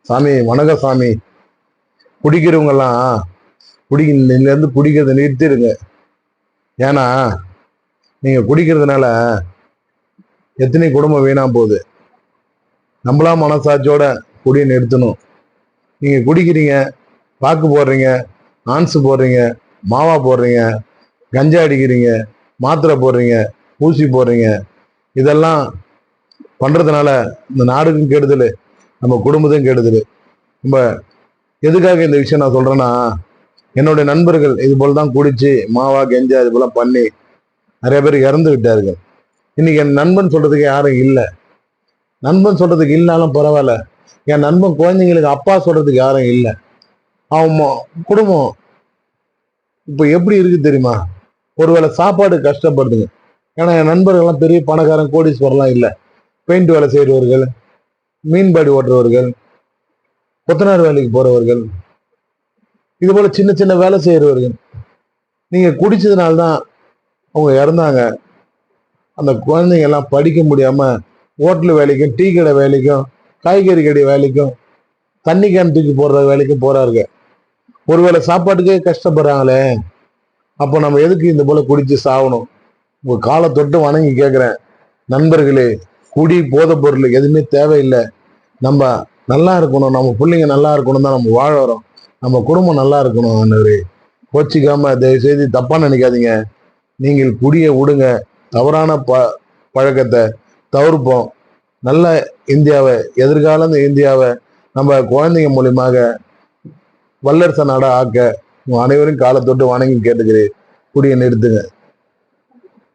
சாமி வணக்கம் சாமி. குடிக்கிறவங்கெல்லாம் இருந்து குடிக்கிறத நிறுத்திடுங்க. ஏன்னா நீங்க குடிக்கிறதுனால எத்தனை குடும்பம் வீணா போகுது. நம்மளா மனசாட்சியோட குடியை நிறுத்தணும். நீங்க குடிக்கிறீங்க, பாக்கு போடுறீங்க, ஆன்சு போடுறீங்க, மாவா போடுறீங்க, கஞ்சா அடிக்கிறீங்க, மாத்திரை போடுறீங்க, ஊசி போடுறீங்க. இதெல்லாம் பண்றதுனால இந்த நாடுக்கும் கெடுதல், நம்ம குடும்பத்தையும் கெடுதல். நம்ம எதுக்காக இந்த விஷயம் நான் சொல்றேன்னா, என்னுடைய நண்பர்கள் இது போலதான் குடிச்சு மாவா கெஞ்சா இது போல பண்ணி நிறைய பேர் இறந்து விட்டார்கள். இன்னைக்கு என் நண்பன் சொல்றதுக்கு யாரும் இல்லை. நண்பன் சொல்றதுக்கு இல்லைனாலும் பரவாயில்ல, என் நண்பன் குழந்தைங்களுக்கு அப்பா சொல்றதுக்கு யாரும் இல்லை. அவன் குடும்பம் இப்ப எப்படி இருக்கு தெரியுமா? ஒருவேளை சாப்பாடு கஷ்டப்படுதுங்க. ஏன்னா என் நண்பர்கள்லாம் பெரிய பணக்காரன் கோடீஸ்வரர்லாம் இல்லை. பெயிண்ட் வேலை செய்கிறவர்கள், மீன்பாடி ஓட்டுறவர்கள், கொத்தனார் வேலைக்கு போறவர்கள், இது போல சின்ன சின்ன வேலை செய்யறவர்கள். நீங்க குடிச்சதுனால்தான் அவங்க இறந்தாங்க. அந்த குழந்தைங்க எல்லாம் படிக்க முடியாம ஹோட்டல் வேலைக்கும், டீ கடை வேலைக்கும், காய்கறி கடை வேலைக்கும், தண்ணி கேன் தூக்கி போடுற வேலைக்கும் போறாருங்க. ஒருவேளை சாப்பாட்டுக்கே கஷ்டப்படுறாங்களே, அப்போ நம்ம எதுக்கு இந்த போல குடிச்சு சாகணும்? உங்க காலை தொட்டு வணங்கி கேட்கிறேன் நண்பர்களே, குடி போதை பொருள் எதுவுமே தேவையில்லை. நம்ம நல்லா இருக்கணும், நம்ம பிள்ளைங்க நல்லா இருக்கணும் தான் நம்ம வாழ வரோம். நம்ம குடும்பம் நல்லா இருக்கணும். ஆண்டவரே, கோச்சிக்காம தயவு செய்து தப்பா நினைக்காதீங்க. நீங்கள் குடியை விடுங்க. தவறான பழக்கத்தை தவிர்ப்போம். நல்ல இந்தியாவை, எதிர்கால இந்தியாவை நம்ம குழந்தைங்க மூலியமாக வல்லரச நாடா ஆக்க அனைவரும் காலை தொட்டு வணங்கி கேட்டுக்கிறேன். குடியை நிறுத்துங்க.